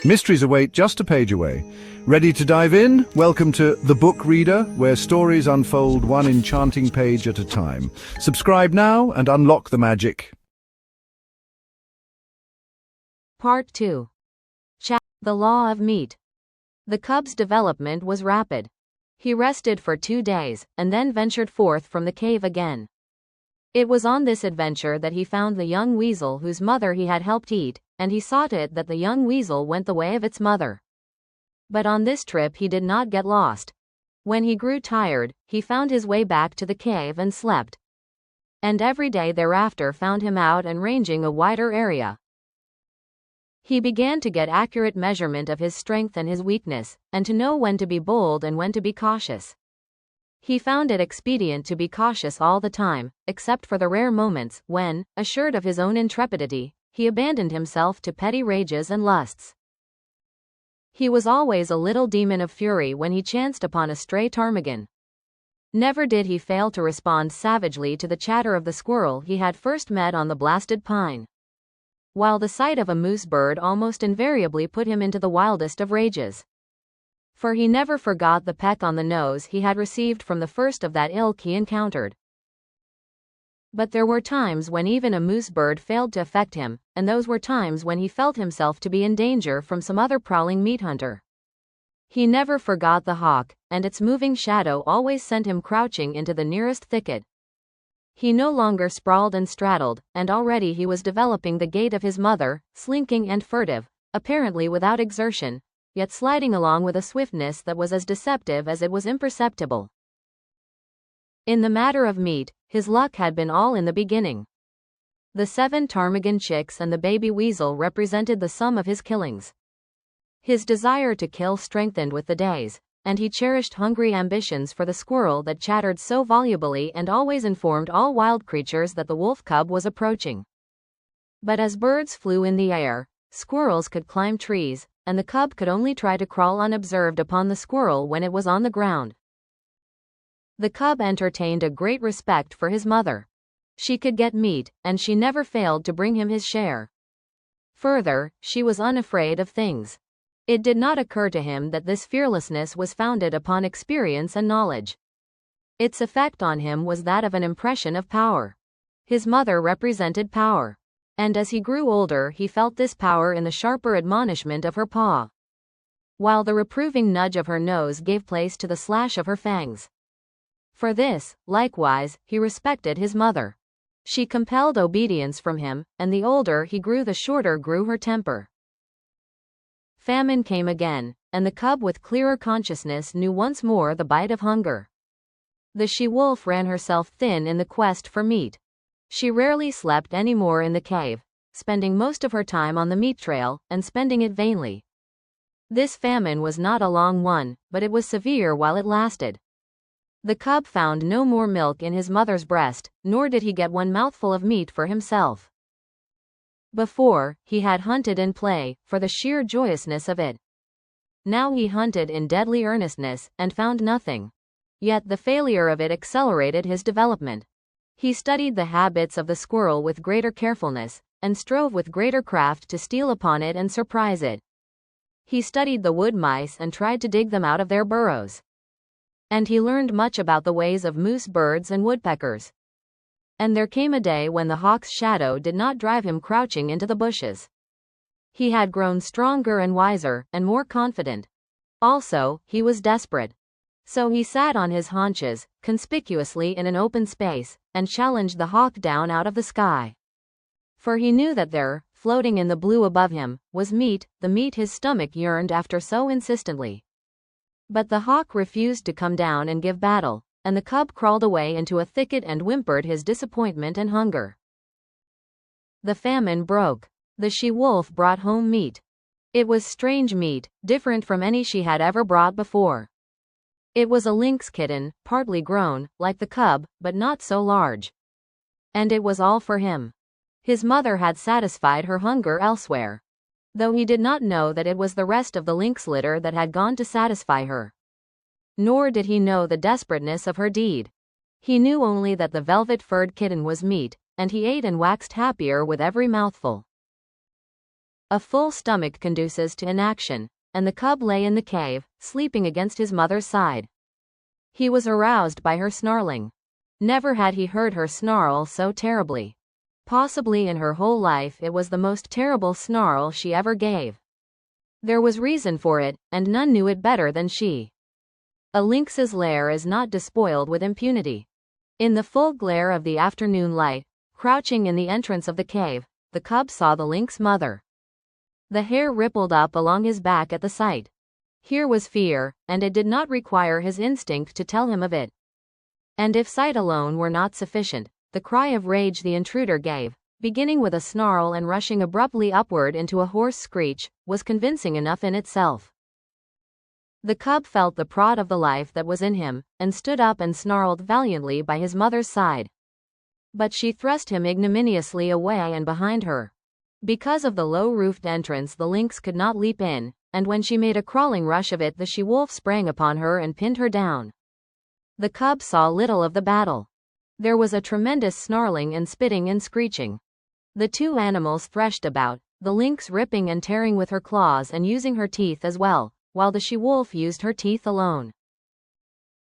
Mysteries await just a page away. Ready to dive in? Welcome to The Book Reader, where stories unfold one enchanting page at a time. Subscribe now and unlock the magic. Part 2. The Law of Meat. The cub's development was rapid. He rested for 2 days, and then ventured forth from the cave again. It was on this adventure that he found the young weasel whose mother he had helped eat, and he saw to it that the young weasel went the way of its mother. But on this trip he did not get lost. When he grew tired, he found his way back to the cave and slept. And every day thereafter found him out and ranging a wider area. He began to get accurate measurement of his strength and his weakness, and to know when to be bold and when to be cautious. He found it expedient to be cautious all the time, except for the rare moments when, assured of his own intrepidity, he abandoned himself to petty rages and lusts. He was always a little demon of fury when he chanced upon a stray ptarmigan. Never did he fail to respond savagely to the chatter of the squirrel he had first met on the blasted pine. While the sight of a moose bird almost invariably put him into the wildest of rages. For he never forgot the peck on the nose he had received from the first of that ilk he encountered. But there were times when even a moose bird failed to affect him, and those were times when he felt himself to be in danger from some other prowling meat hunter. He never forgot the hawk, and its moving shadow always sent him crouching into the nearest thicket. He no longer sprawled and straddled, and already he was developing the gait of his mother, slinking and furtive, apparently without exertion, yet sliding along with a swiftness that was as deceptive as it was imperceptible. In the matter of meat, his luck had been all in the beginning. The 7 ptarmigan chicks and the baby weasel represented the sum of his killings. His desire to kill strengthened with the days, and he cherished hungry ambitions for the squirrel that chattered so volubly and always informed all wild creatures that the wolf cub was approaching. But as birds flew in the air, squirrels could climb trees, and the cub could only try to crawl unobserved upon the squirrel when it was on the ground. The cub entertained a great respect for his mother. She could get meat, and she never failed to bring him his share. Further, she was unafraid of things. It did not occur to him that this fearlessness was founded upon experience and knowledge. Its effect on him was that of an impression of power. His mother represented power. And as he grew older he felt this power in the sharper admonishment of her paw, while the reproving nudge of her nose gave place to the slash of her fangs. For this, likewise, he respected his mother. She compelled obedience from him, and the older he grew the shorter grew her temper. Famine came again, and the cub with clearer consciousness knew once more the bite of hunger. The she-wolf ran herself thin in the quest for meat. She rarely slept any more in the cave, spending most of her time on the meat trail, and spending it vainly. This famine was not a long one, but it was severe while it lasted. The cub found no more milk in his mother's breast, nor did he get one mouthful of meat for himself. Before, he had hunted in play, for the sheer joyousness of it. Now he hunted in deadly earnestness, and found nothing. Yet the failure of it accelerated his development. He studied the habits of the squirrel with greater carefulness, and strove with greater craft to steal upon it and surprise it. He studied the wood mice and tried to dig them out of their burrows. And he learned much about the ways of moose birds and woodpeckers. And there came a day when the hawk's shadow did not drive him crouching into the bushes. He had grown stronger and wiser, and more confident. Also, he was desperate. So he sat on his haunches, conspicuously in an open space, and challenged the hawk down out of the sky. For he knew that there, floating in the blue above him, was meat, the meat his stomach yearned after so insistently. But the hawk refused to come down and give battle, and the cub crawled away into a thicket and whimpered his disappointment and hunger. The famine broke. The she-wolf brought home meat. It was strange meat, different from any she had ever brought before. It was a lynx kitten, partly grown, like the cub, but not so large. And it was all for him. His mother had satisfied her hunger elsewhere, though he did not know that it was the rest of the lynx litter that had gone to satisfy her. Nor did he know the desperateness of her deed. He knew only that the velvet-furred kitten was meat, and he ate and waxed happier with every mouthful. A full stomach conduces to inaction, and the cub lay in the cave, sleeping against his mother's side. He was aroused by her snarling. Never had he heard her snarl so terribly. Possibly in her whole life it was the most terrible snarl she ever gave. There was reason for it, and none knew it better than she. A lynx's lair is not despoiled with impunity. In the full glare of the afternoon light, crouching in the entrance of the cave, the cub saw the lynx mother. The hair rippled up along his back at the sight. Here was fear, and it did not require his instinct to tell him of it. And if sight alone were not sufficient, the cry of rage the intruder gave, beginning with a snarl and rushing abruptly upward into a hoarse screech, was convincing enough in itself. The cub felt the prod of the life that was in him, and stood up and snarled valiantly by his mother's side. But she thrust him ignominiously away and behind her. Because of the low-roofed entrance the lynx could not leap in, and when she made a crawling rush of it the she-wolf sprang upon her and pinned her down. The cub saw little of the battle. There was a tremendous snarling and spitting and screeching. The two animals threshed about, the lynx ripping and tearing with her claws and using her teeth as well, while the she-wolf used her teeth alone.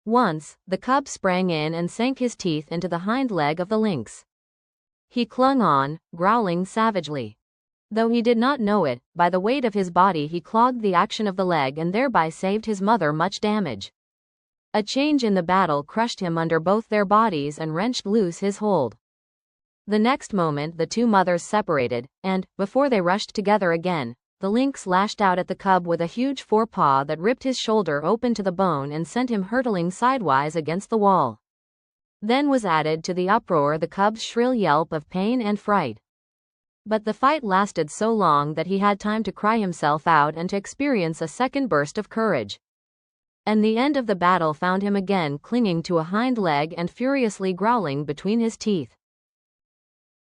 Once, the cub sprang in and sank his teeth into the hind leg of the lynx. He clung on, growling savagely. Though he did not know it, by the weight of his body he clogged the action of the leg and thereby saved his mother much damage. A change in the battle crushed him under both their bodies and wrenched loose his hold. The next moment the two mothers separated, and, before they rushed together again, the lynx lashed out at the cub with a huge forepaw that ripped his shoulder open to the bone and sent him hurtling sidewise against the wall. Then was added to the uproar the cub's shrill yelp of pain and fright. But the fight lasted so long that he had time to cry himself out and to experience a second burst of courage. And the end of the battle found him again clinging to a hind leg and furiously growling between his teeth.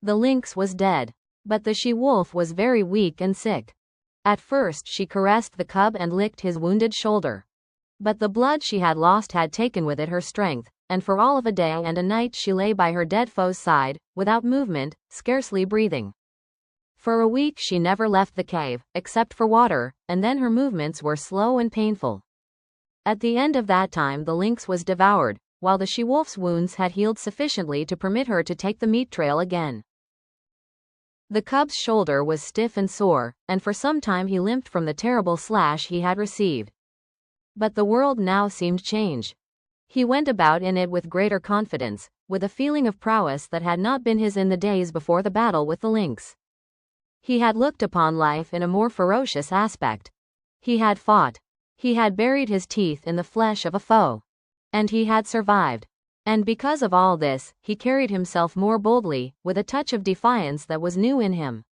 The lynx was dead, but the she-wolf was very weak and sick. At first she caressed the cub and licked his wounded shoulder. But the blood she had lost had taken with it her strength, and for all of a day and a night she lay by her dead foe's side, without movement, scarcely breathing. For a week she never left the cave, except for water, and then her movements were slow and painful. At the end of that time the lynx was devoured, while the she-wolf's wounds had healed sufficiently to permit her to take the meat trail again. The cub's shoulder was stiff and sore, and for some time he limped from the terrible slash he had received. But the world now seemed changed. He went about in it with greater confidence, with a feeling of prowess that had not been his in the days before the battle with the lynx. He had looked upon life in a more ferocious aspect. He had fought. He had buried his teeth in the flesh of a foe. And he had survived. And because of all this, he carried himself more boldly, with a touch of defiance that was new in him.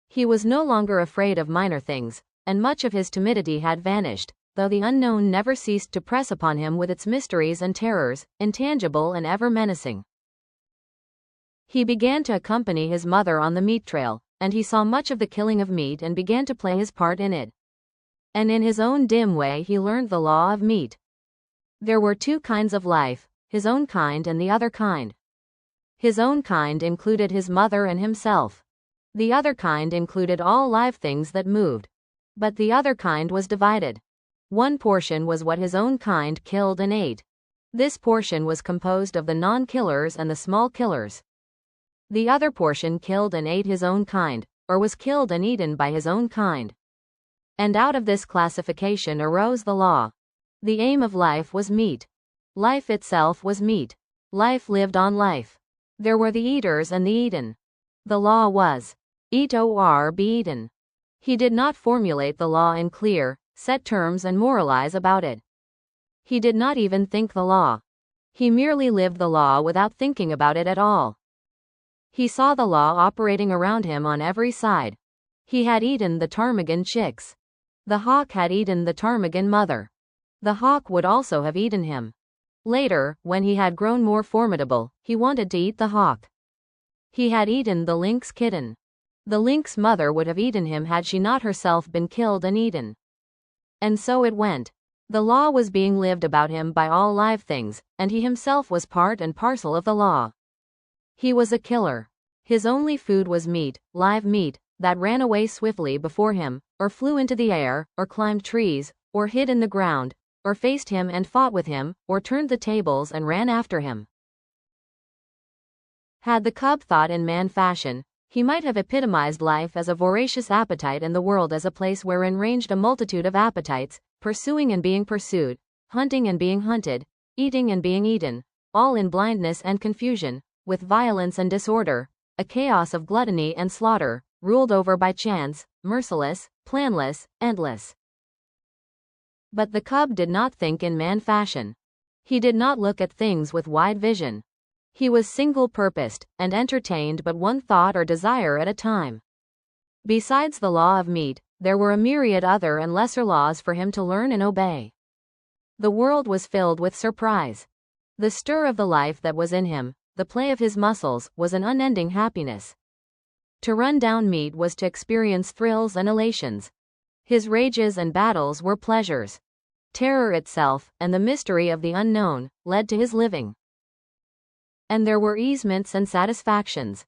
He was no longer afraid of minor things, and much of his timidity had vanished, though the unknown never ceased to press upon him with its mysteries and terrors, intangible and ever menacing. He began to accompany his mother on the meat trail, and he saw much of the killing of meat and began to play his part in it. And in his own dim way he learned the law of meat. There were two kinds of life, his own kind and the other kind. His own kind included his mother and himself. The other kind included all live things that moved. But the other kind was divided. One portion was what his own kind killed and ate. This portion was composed of the non-killers and the small killers. The other portion killed and ate his own kind, or was killed and eaten by his own kind. And out of this classification arose the law. The aim of life was meat. Life itself was meat. Life lived on life. There were the eaters and the eaten. The law was, eat or be eaten. He did not formulate the law in clear, set terms and moralize about it. He did not even think the law. He merely lived the law without thinking about it at all. He saw the law operating around him on every side. He had eaten the ptarmigan chicks. The hawk had eaten the ptarmigan mother. The hawk would also have eaten him. Later, when he had grown more formidable, he wanted to eat the hawk. He had eaten the lynx kitten. The lynx mother would have eaten him had she not herself been killed and eaten. And so it went. The law was being lived about him by all live things, and he himself was part and parcel of the law. He was a killer. His only food was meat, live meat, that ran away swiftly before him, or flew into the air, or climbed trees, or hid in the ground, or faced him and fought with him, or turned the tables and ran after him. Had the cub thought in man fashion, he might have epitomized life as a voracious appetite and the world as a place wherein ranged a multitude of appetites, pursuing and being pursued, hunting and being hunted, eating and being eaten, all in blindness and confusion, with violence and disorder, a chaos of gluttony and slaughter, ruled over by chance, merciless, planless, endless. But the cub did not think in man fashion. He did not look at things with wide vision. He was single-purposed, and entertained but one thought or desire at a time. Besides the law of meat, there were a myriad other and lesser laws for him to learn and obey. The world was filled with surprise. The stir of the life that was in him, the play of his muscles, was an unending happiness. To run down meat was to experience thrills and elations. His rages and battles were pleasures. Terror itself, and the mystery of the unknown, led to his living. And there were easements and satisfactions.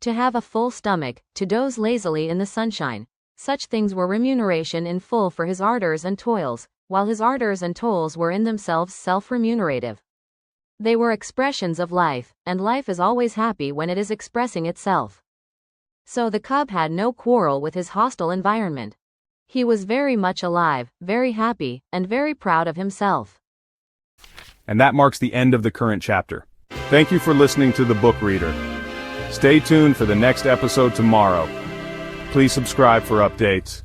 To have a full stomach, to doze lazily in the sunshine, such things were remuneration in full for his ardors and toils, while his ardors and toils were in themselves self-remunerative. They were expressions of life, and life is always happy when it is expressing itself. So the cub had no quarrel with his hostile environment. He was very much alive, very happy, and very proud of himself. And that marks the end of the current chapter. Thank you for listening to The Book Reader. Stay tuned for the next episode tomorrow. Please subscribe for updates.